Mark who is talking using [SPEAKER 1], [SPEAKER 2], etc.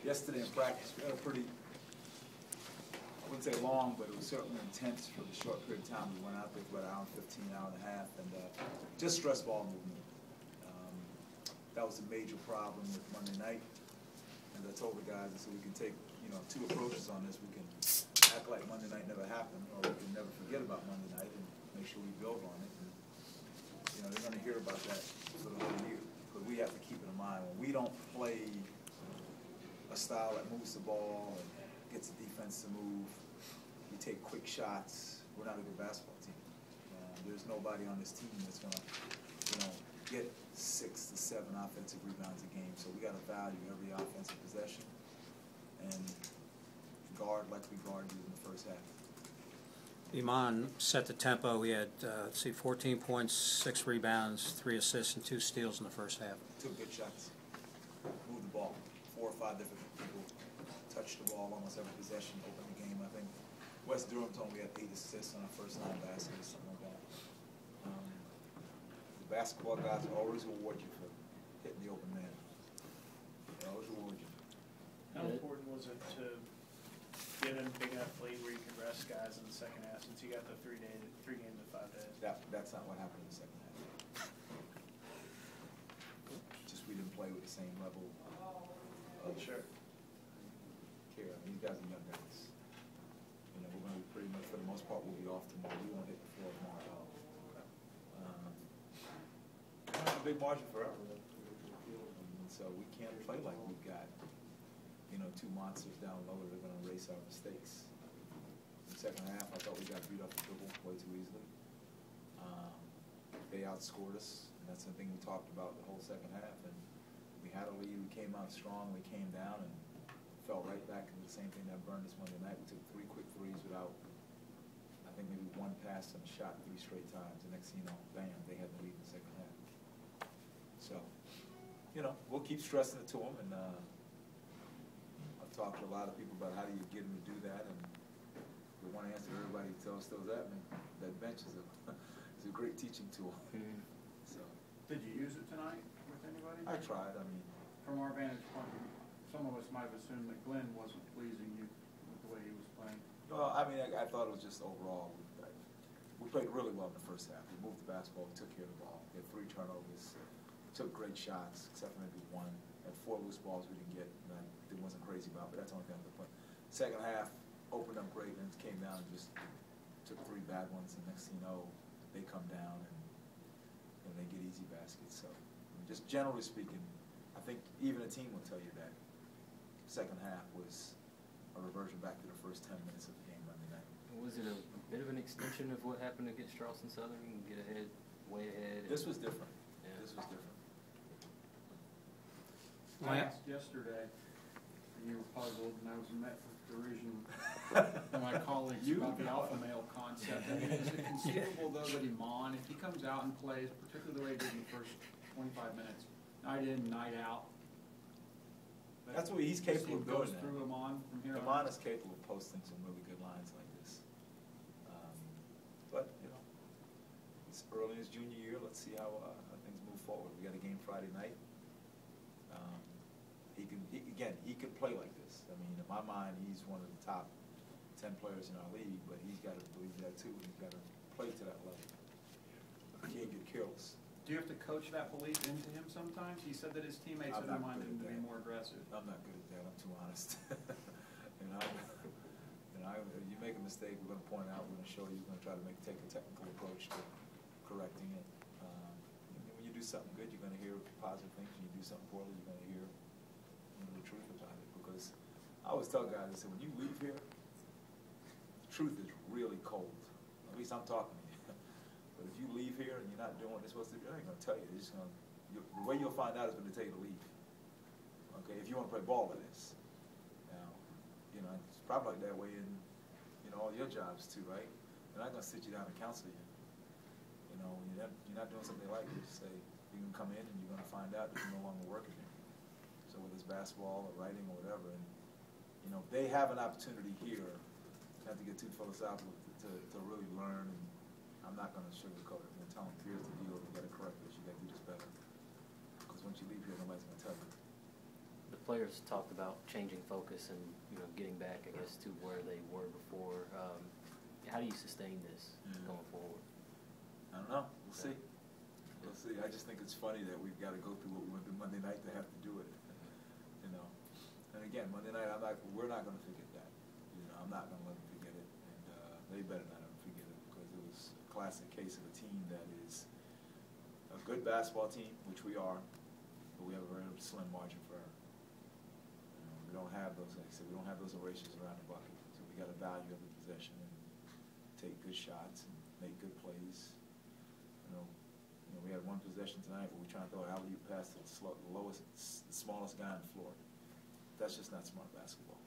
[SPEAKER 1] yesterday in practice, we had a pretty, I wouldn't say long, but it was certainly intense for the short period of time we went out there for about an hour and 15, hour and a half, and just stress ball movement. That was a major problem with Monday night. And I told the guys, I said, we can take, two approaches on this. We can act like Monday night never happened, or we can never forget about Monday night and make sure we build on it. And, they're going to hear about that for the whole year. But we have to keep it in mind. When we don't play a style that moves the ball and gets the defense to move, we take quick shots, we're not a good basketball team. There's nobody on this team that's going to, get 6 to 7 offensive rebounds a game. So we got to value every offensive possession and guard like we guarded in the first half.
[SPEAKER 2] Iman set the tempo. He had 14 points, 6 rebounds, 3 assists, and 2 steals in the first half.
[SPEAKER 1] Took good shots. Moved the ball. 4 or 5 different people touched the ball almost every possession, opened the game. I think West Durham told me we had 8 assists on our first 9 baskets or something like that. The basketball guys always reward you for hitting the open man. They always reward you.
[SPEAKER 3] How important was it to get a big enough lead where you can rest guys in the second half, since you got the 3 games in 5 days?
[SPEAKER 1] That's not what happened in the second half. Just we didn't play with the same level of care. These guys are young guys. We're going to be pretty much, for the most part, we'll be off tomorrow. We won't hit the floor tomorrow. A big margin for error. And so we can't play like we've got, 2 monsters down low that are going to erase our mistakes. In the second half, I thought we got beat off the dribble way too easily. They outscored us, and that's the thing we talked about the whole second half. And we had a lead, we came out strong, we came down and fell right back into the same thing that burned us Monday night. We took 3 quick threes without, I think, maybe 1 pass and a shot 3 straight times. The next thing you know, bam, they had the lead in the second half. So, we'll keep stressing it to them, and I've talked to a lot of people about how do you get them to do that, and the one answer everybody tells that, that bench is a great teaching tool. So.
[SPEAKER 4] Did you use it tonight with anybody?
[SPEAKER 1] I tried.
[SPEAKER 4] From our vantage point, some of us might have assumed that Glenn wasn't pleasing you with the way he was playing.
[SPEAKER 1] No, I thought it was just overall, we played really well in the first half. We moved the basketball, we took care of the ball. We had 3 turnovers. Took great shots, except for maybe 1. Had 4 loose balls we didn't get, and it wasn't crazy about, but that's the only thing I could play. Second half, opened up great, and it came down and just took 3 bad ones, and next thing you know, they come down and they get easy baskets. So, just generally speaking, I think even a team will tell you that second half was a reversion back to the first 10 minutes of the game Monday night.
[SPEAKER 5] Was it a bit of an extension of what happened against Charleston Southern and get ahead, way ahead?
[SPEAKER 1] This was different. Yeah. This was different.
[SPEAKER 4] I asked yesterday, and you were puzzled, and I was met with derision from my colleagues about the alpha male concept. Is it conceivable, though, that Iman, if he comes out and plays, particularly the way he did in the first 25 minutes, night in, night out,
[SPEAKER 1] that's what he's capable of doing.
[SPEAKER 4] Through Iman from here on?
[SPEAKER 1] Iman is capable of posting some really good lines like this. But, it's early in his junior year. Let's see how things move forward. We got a game Friday night. He can play like this. In my mind, he's one of the top 10 players in our league, but he's got to believe that too, and he's got to play to that level. He can't get careless.
[SPEAKER 4] Do you have to coach that belief into him sometimes? He said that his teammates had reminded him to be more aggressive.
[SPEAKER 1] I'm not good at that. I'm too honest. You make a mistake, we're going to point out, we're going to show you, we're going to try to take a technical approach to correcting it. When you do something good, you're going to hear positive things. When you do something poorly, you're going to hear the truth about it. Because I always tell guys, I say, when you leave here, the truth is really cold. At least I'm talking to you. But if you leave here and you're not doing what you're supposed to do, I ain't going to tell you. The way you'll find out is when they tell you to leave. Okay, if you want to play ball, it is. Now, it's probably like that way in all your jobs too, right? They're not going to sit you down and counsel you. When you're not doing something they like, you just say, you can come in and you're going to find out that you're no longer working here. So whether it's basketball or writing or whatever, and they have an opportunity here, not to get too philosophical, to really learn. And I'm not going to sugarcoat it. I'm going to tell them, here's the deal, you got to correct this, you got to do this better. Because once you leave here, nobody's going to tell you.
[SPEAKER 5] The players talked about changing focus and, you know, getting back, I guess, to where they were before. How do you sustain this going forward?
[SPEAKER 1] I don't know. We'll see. We'll see. I just think it's funny that we've got to go through what we went through Monday night to have to do it. You know. And again, Monday night, we're not going to forget that. You know, I'm not going to let them forget it, and they better not ever forget it, because it was a classic case of a team that is a good basketball team, which we are, but we have a very slim margin for error. You know, we don't have those, like I said, we don't have those erasures around the bucket, so we got to value every possession and take good shots and make good plays. You know, we had one possession tonight where we trying to throw an alley-oop pass to the smallest guy on the floor. That's just not smart basketball.